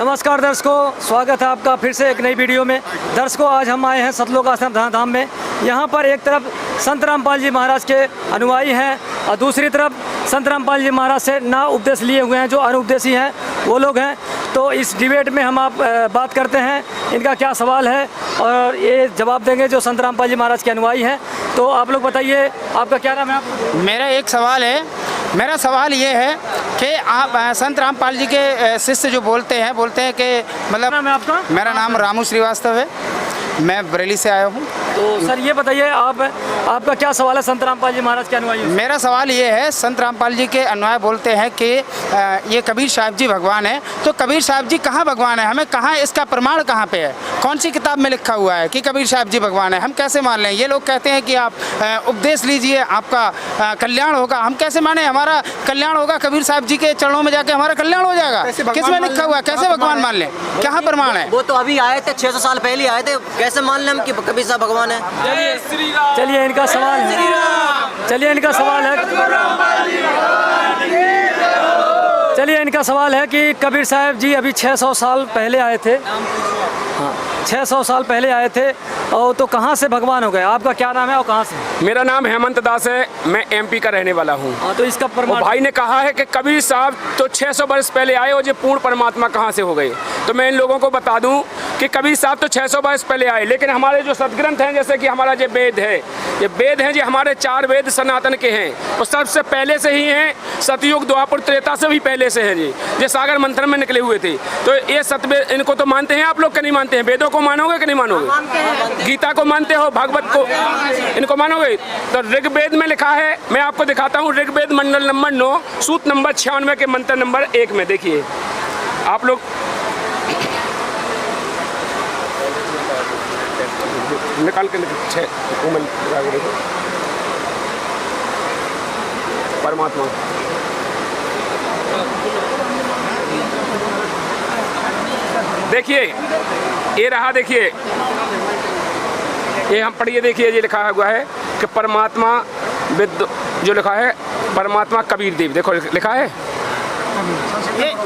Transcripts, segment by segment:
नमस्कार दर्शकों, स्वागत है आपका फिर से एक नई वीडियो में। दर्शकों, आज हम आए हैं सतलोक आश्रम धाम में। यहाँ पर एक तरफ संत रामपाल जी महाराज के अनुयायी हैं और दूसरी तरफ संत रामपाल जी महाराज से ना उपदेश लिए हुए हैं जो अनुपदेशी हैं वो लोग हैं। तो इस डिबेट में हम आप बात करते हैं इनका क्या सवाल है और ये जवाब देंगे जो संत रामपाल जी महाराज के अनुयायी हैं। तो आप लोग बताइए, आपका क्या नाम है? आप मेरा एक सवाल है, मेरा सवाल ये है कि आप संत रामपाल जी के शिष्य जो बोलते हैं कि मतलब नाम है आपका? मेरा नाम रामू श्रीवास्तव है, मैं बरेली से आया हूँ। तो सर ये बताइए, आपका क्या सवाल है संत रामपाल जी महाराज के अनुयायी? मेरा सवाल ये है, संत रामपाल जी के अनुयायी बोलते हैं कि ये कबीर साहब जी भगवान है। तो कबीर साहब जी कहाँ भगवान है? हमें कहाँ इसका प्रमाण कहाँ पे है? कौन सी किताब में लिखा हुआ है कि कबीर साहब जी भगवान है? हम कैसे मान लें? ये लोग कहते हैं कि आप उपदेश लीजिए, आपका कल्याण होगा। हम कैसे माने हमारा कल्याण होगा? कबीर साहब जी के चरणों में जाके हमारा कल्याण हो जाएगा? किसमें लिखा हुआ है? कैसे भगवान मान लें? क्या प्रमाण है? वो तो अभी आए थे, 600 साल पहले आए थे, कैसे मान लें हम कि कबीर साहब भगवान है? चलिए इनका सवाल है, चलिए इनका सवाल है कि कबीर साहब जी अभी 600 साल पहले आए थे। हाँ, 600 साल पहले आए थे और तो कहाँ से भगवान हो गए? आपका क्या नाम है और कहाँ से? मेरा नाम हेमंत दास है, मैं एमपी का रहने वाला हूँ। हाँ, तो इसका प्रमाण भाई ने कहा है कि कबीर साहब तो 600 वर्ष पहले आए और ये पूर्ण परमात्मा कहाँ से हो गए। तो मैं इन लोगों को बता दूं कि कबीर साहब तो 600 वर्ष पहले आए, लेकिन हमारे जो सदग्रंथ हैं, जैसे कि हमारा ये वेद है, ये वेद हैं, ये हमारे 4 वेद सनातन के हैं और सबसे पहले से ही हैं। सतयुग द्वापर त्रेता से भी पहले से हैं जी, ये सागर मंथन में निकले हुए थे। तो ये सतवेद, इनको तो मानते हैं आप लोग कि नहीं मानते हैं? वेदों को मानोगे कि नहीं मानोगे? गीता को मानते हो? भागवत को, इनको मानोगे? तो ऋग्वेद में लिखा है, मैं आपको दिखाता हूँ। ऋग्वेद मंडल नंबर 9 सूत नंबर 96 के मंत्र नंबर 1 में देखिए आप लोग। निकाल के परमात्मा देखिए, ये रहा, देखिए ये हम पढ़िए, देखिए ये लिखा हुआ है कि परमात्मा विद, जो लिखा है परमात्मा कबीर देव, देखो लिखा है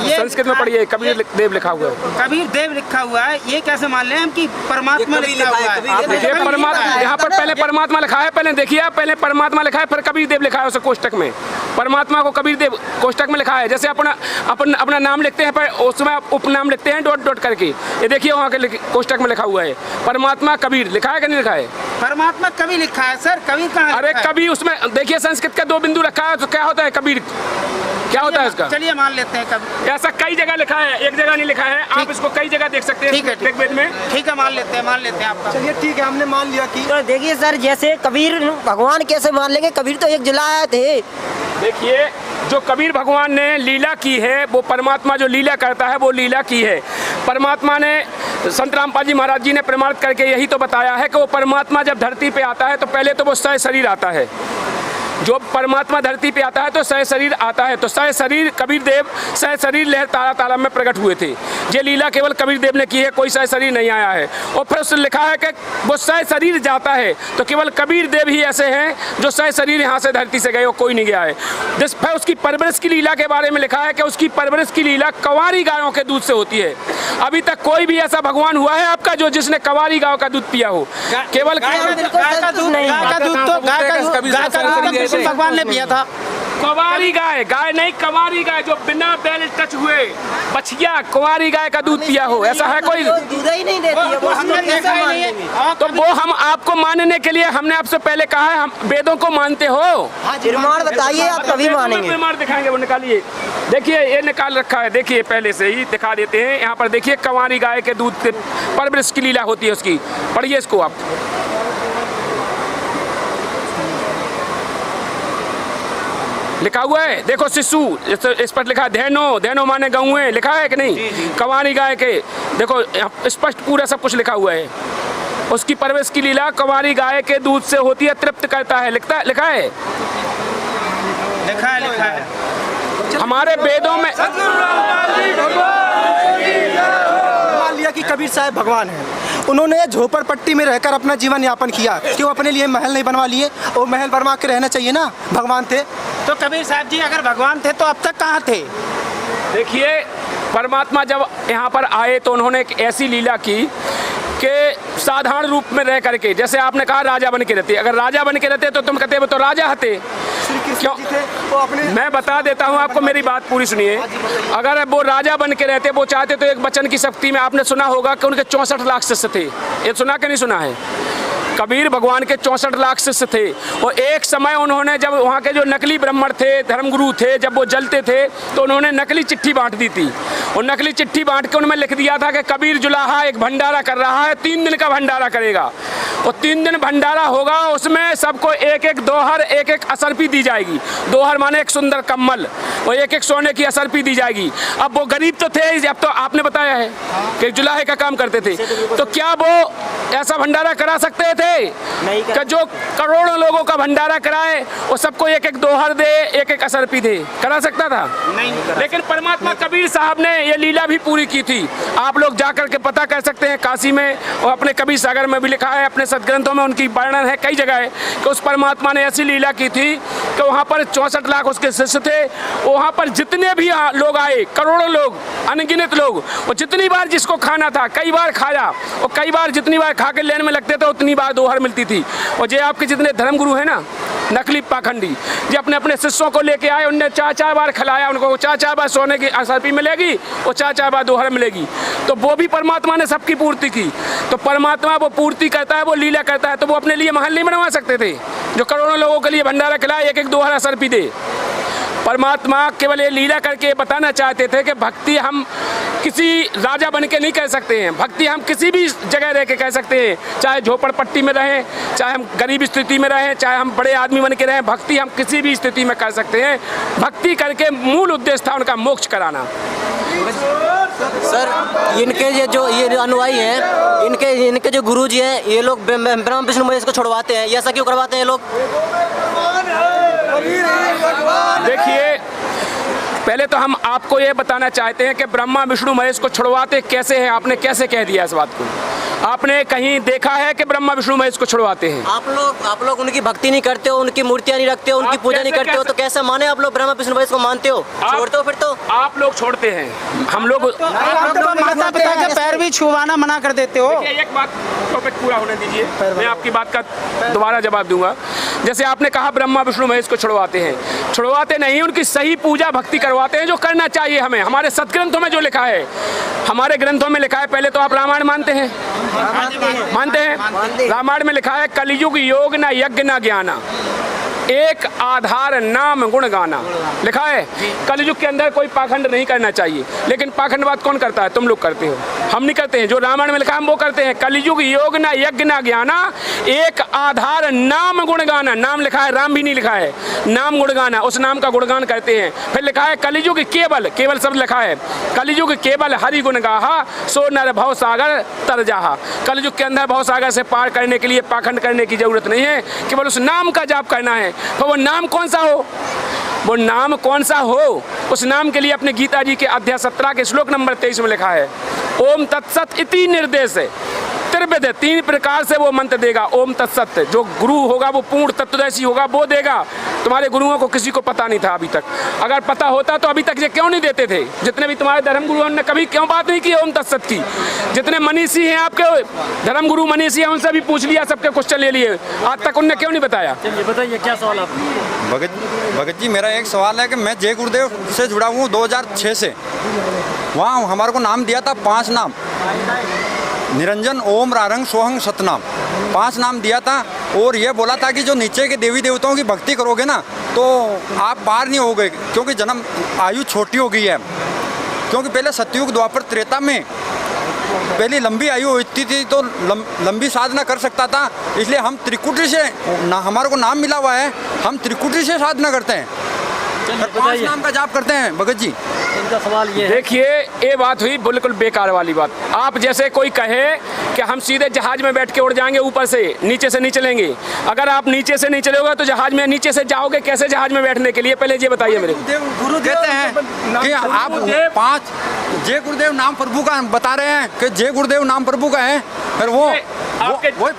ये संस्कृत में पढ़िए, कबीर देव लिखा हुआ है। कबीर देव लिखा हुआ है, ये कैसे मान लें हम कि परमात्मा लिखा हुआ है? आप देखिए परमात्मा, यहाँ पर पहले परमात्मा लिखा है, पहले देखिए आप, पहले परमात्मा लिखा है फिर कबीर देव लिखा है उस कोष्टक में। परमात्मा को कबीर देव कोष्टक में लिखा है। जैसे अपना नाम लिखते हैं पर उसमें उपनाम लिखते हैं डॉट डॉट करके, ये देखिए वहाँ के कोष्टक में लिखा हुआ है परमात्मा कबीर, लिखा है कि नहीं लिखा है? परमात्मा कबीर लिखा है सर, कबीर कहाँ? अरे कबीर उसमें देखिए संस्कृत का 2 बिंदु रखा है, तो क्या होता है कबीर, क्या होता है इसका? चलिए मान लेते हैं कबीर। ऐसा कई जगह लिखा है, एक जगह नहीं लिखा है, आप इसको कई जगह देख सकते हैं। ठीक है, ऋग्वेद में। ठीक है, मान लेते हैं आपका। चलिए ठीक है, हमने मान लिया कि तो देखिए सर, जैसे कबीर भगवान कैसे मान लेंगे? कबीर तो एक जिला आए थे। देखिए जो कबीर भगवान ने लीला की है, वो परमात्मा जो लीला करता है वो लीला की है। परमात्मा ने, संत रामपाल जी महाराज जी ने प्रमाणित करके यही तो बताया है कि वो परमात्मा जब धरती पे आता है तो पहले तो वो सह शरीर आता है। जो परमात्मा धरती पे आता है तो सह शरीर आता है। तो सह शरीर कबीर देव सह शरीर लहर तारा तालाब में प्रकट हुए थे। ये लीला केवल कबीर देव ने की है, कोई सह शरीर नहीं आया है। और फिर उसने लिखा है कि वो सह शरीर जाता है तो केवल कबीर देव ही ऐसे हैं जो सह शरीर यहाँ से धरती से गए और कोई नहीं गया है। जिस फिर उसकी परवरिश की लीला के बारे में लिखा है कि उसकी परवरिश की लीला कवारी गायों के दूध से होती है। अभी तक कोई भी ऐसा भगवान हुआ है आपका जो जिसने कवारी गायों का दूध पिया हो? केवल भगवान ने पिया था। कवारी गाय, गाय नहीं कवारी गाय, जो बिना बैल टच हुए बछिया कुंवारी गाय का दूध पिया हो, ऐसा है कोई? दूध ही नहीं देती है, वो हमने कैसे मान लेंगे? तो वो हम आपको मानने के लिए हमने आपसे पहले कहा है, हम वेदों को मानते हो? प्रमाण बताइए, आप कभी मानेंगे? प्रमाण दिखाएंगे, वो निकालिए। देखिए ये निकाल रखा है, देखिए पहले से ही दिखा देते हैं। यहाँ पर देखिए कंवारी गाय के दूध के परवरिश की लीला होती है उसकी, पढ़िए इसको आप। लिखा हुआ है, देखो शिशु, इस पर लिखा है धेनो, धेनो माने गौएं, लिखा है कि नहीं? कंवारी गाय के देखो स्पष्ट पूरा सब कुछ लिखा हुआ है। उसकी परवरिश की लीला कंवारी गाय के दूध से होती है, तृप्त करता है, लिखा है हमारे वेदों में। मान लिया कि कबीर साहब भगवान हैं, उन्होंने झोपड़पट्टी में रहकर अपना जीवन यापन किया, क्यों अपने लिए महल नहीं बनवा लिए? और महल बनवा के रहना चाहिए ना, भगवान थे। तो कबीर साहब जी अगर भगवान थे तो अब तक कहाँ थे? देखिए परमात्मा जब यहाँ पर आए तो उन्होंने एक ऐसी लीला की कि साधारण रूप में रह करके, जैसे आपने कहा राजा बन के रहते, अगर राजा बन के रहते तो तुम कहते वो तो राजा हते क्यों? मैं बता देता हूँ आपको, मेरी बात पूरी सुनिए। अगर वो राजा बन के रहते, वो चाहते तो एक वचन की शक्ति में, आपने सुना होगा कि उनके 64 लाख शिष्य थे, ये सुना कि नहीं सुना है? कबीर भगवान के 64 लाख शिष्य थे और एक समय उन्होंने, जब वहाँ के जो नकली ब्राह्मण थे, धर्मगुरु थे, जब वो जलते थे तो उन्होंने नकली चिट्ठी बांट दी थी और नकली चिट्ठी बांट के उनमें लिख दिया था कि कबीर जुलाहा एक भंडारा कर रहा है, 3 दिन का भंडारा करेगा और 3 दिन भंडारा होगा, उसमें सबको एक एक दोहर, एक एक असरपी दी जाएगी। दोहर माने एक सुंदर कम्बल और एक एक सोने की असरपी दी जाएगी। अब वो गरीब तो थे, अब तो आपने बताया है कि जुलाहे का काम करते थे, तो क्या वो ऐसा भंडारा करा सकते थे कि जो करोड़ों लोगों का भंडारा कराए और सबको एक एक दोहर दे, एक एक असरपी दे? करा सकता था? नहीं करा। लेकिन परमात्मा कबीर साहब ने ये लीला भी पूरी की थी। आप लोग जाकर के पता कर सकते हैं, काशी में और अपने कबीर सागर में भी लिखा है, अपने सदग्रंथों में उनकी वर्णन है कई जगह है कि उस परमात्मा ने ऐसी लीला की थी कि वहाँ पर 64 लाख उसके शिष्य थे। वहाँ पर जितने भी लोग आए, करोड़ों लोग, अनगिनत लोग, और जितनी बार जिसको खाना था कई बार खाया और कई बार जितनी बार खा के लेन में लगते थे उतनी बार दोहर मिलती थी। और जे आपके जितने धर्मगुरु हैं ना, नकली पाखंडी, जो अपने अपने शिष्यों को लेके आए, उनने 4-4 बार खिलाया उनको, 4-4 बार सोने की असरपी मिलेगी और 4-4 बार दोहर मिलेगी, तो वो भी परमात्मा ने सबकी पूर्ति की। तो परमात्मा वो पूर्ति करता है, वो लीला करता है, तो वो अपने लिए महल नहीं बनवा सकते थे जो करोड़ों लोगों के लिए भंडारा खिलाए, एक एक दोहर असरपी दे? परमात्मा केवल ये लीला करके बताना चाहते थे कि भक्ति हम किसी राजा बन के नहीं कर सकते हैं, भक्ति हम किसी भी जगह रह के कह सकते हैं, चाहे झोपड़पट्टी में रहें, चाहे हम गरीब स्थिति में रहें, चाहे हम बड़े आदमी बन के रहें, भक्ति हम किसी भी स्थिति में कर सकते हैं। भक्ति करके मूल उद्देश्य था उनका मोक्ष कराना। सर इनके ये अनुयायी हैं, इनके जो गुरुजी हैं, ये लोग ब्रह्मा विष्णु महेश को छुड़वाते हैं, ये ऐसा क्यों करवाते हैं ये लोग? देखिए, पहले तो हम आपको ये बताना चाहते हैं कि ब्रह्मा विष्णु महेश को छुड़वाते कैसे हैं। आपने कैसे कह दिया इस बात को? आपने कहीं देखा है कि ब्रह्मा विष्णु महेश को छुड़वाते हैं? आप लोग उनकी भक्ति नहीं करते हो, उनकी मूर्तियां नहीं रखते हो, उनकी पूजा नहीं करते हो, तो कैसे माने आप लोग ब्रह्मा विष्णु महेश को मानते हो? छोड़ते हो फिर तो? आप लोग छोड़ते हैं, हम लोग माता पिता के पैर भी छुवाना मना कर देते हो। एक बात टॉपिक पूरा होने दीजिए, मैं आपकी बात का दोबारा जवाब दूंगा। जैसे आपने कहा ब्रह्मा विष्णु महेश को छुड़वाते हैं, छुड़वाते नहीं, उनकी सही पूजा भक्ति करवाते हैं जो करना चाहिए हमें। हमारे सदग्रंथों में जो लिखा है, हमारे ग्रंथों में लिखा है, पहले तो आप रामायण मानते हैं? मानते हैं? रामायण में लिखा है कलयुग योग ना यज्ञ ना ज्ञाना, एक आधार नाम गुण गाना, लिखा है। कलयुग के अंदर कोई पाखंड नहीं करना चाहिए, लेकिन पाखंडवाद कौन करता है? तुम लोग करते हो, हम नहीं करते हैं। जो रामायण में लिखा है हम वो करते हैं। कलयुग योग ना यज्ञ ना ज्ञाना, एक आधार नाम गुण गाना, नाम लिखा है, राम भी नहीं लिखा है, नाम गुण गाना, उस नाम का गुणगान करते हैं। फिर लिखा है कलयुग केवल, केवल शब्द लिखा है, कलयुग केवल हरि गुण गाहा, सो नर भव सागर तर जाहा। कलयुग के अंदर भव सागर से पार करने के लिए पाखंड करने की जरूरत नहीं है, केवल उस नाम का जाप करना है। तो वो नाम कौन सा हो? वो नाम कौन सा हो, उस नाम के लिए अपने गीता जी के अध्याय 17 के श्लोक नंबर 23 में लिखा है, ओम तत्सत इति निर्देश है, त्रिविध, 3 प्रकार से वो मंत्र देगा। ओम तत्सत, जो गुरु होगा वो पूर्ण तत्वदर्शी होगा, वो देगा। तुम्हारे गुरुओं को किसी को पता नहीं था अभी तक, अगर पता होता तो अभी तक ये क्यों नहीं देते थे? जितने भी तुम्हारे धर्म गुरुओं ने कभी क्यों बात नहीं की ओम तत्सत की? जितने मनीषी हैं आपके धर्म गुरु मनीषी हैं, उनसे भी पूछ लिया, सबके क्वेश्चन ले लिए, आज तक उनने क्यों नहीं बताया? बताइए क्या सवाल आप? भगत जी, मेरा एक सवाल है कि मैं जय गुरुदेव से जुड़ा हूँ 2006 से। वहाँ हमारे को नाम दिया था 5 नाम, निरंजन, ओम, रारंग, सोहंग, सतनाम, 5 नाम दिया था। और ये बोला था कि जो नीचे के देवी देवताओं की भक्ति करोगे ना तो आप पार नहीं होगे, क्योंकि जन्म आयु छोटी हो गई है। क्योंकि पहले सतयुग द्वापर त्रेता में पहले लंबी आयु होती थी तो लंबी साधना कर सकता था, इसलिए हम त्रिकुटी से ना, हमारे को नाम मिला हुआ है, हम त्रिकुटी से साधना करते हैं, 5 नाम का जाप करते हैं। भगत जी, इनका सवाल ये है, देखिए ये बात हुई बिल्कुल बेकार वाली बात। आप जैसे कोई कहे कि हम सीधे जहाज में बैठ के उड़ जाएंगे, ऊपर से नीचे से नहीं चलेंगे। अगर आप नीचे से नहीं चलोगे तो जहाज में नीचे से जाओगे कैसे जहाज में बैठने के लिए? पहले ये बताइए मेरे को। गुरु कहते हैं कि आप 5 जय गुरुदेव नाम प्रभु का बता रहे हैं कि जय गुरुदेव नाम प्रभु का है, फिर वो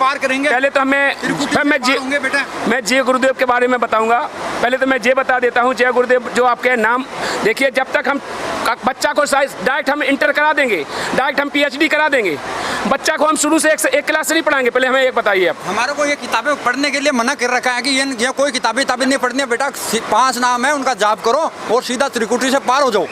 पार करेंगे। पहले तो मैं जय गुरुदेव के बारे में बताऊंगा। पहले तो मैं ये बता देता हूँ, जय गुरुदेव, जो आपके नाम देखिए, जब तक हम बच्चा को डायरेक्ट हम इंटर करा देंगे, डायरेक्ट हम PhD करा देंगे, बच्चा को हम शुरू से एक क्लास से नहीं पढ़ाएंगे। पहले हमें एक बताइए आप। हमारे को ये किताबें पढ़ने के लिए मना कर रखा है कि ये कोई किताबें नहीं पढ़नी है बेटा, 5 नाम है उनका जाप करो और सीधा त्रिकुटी से पार हो जाओ।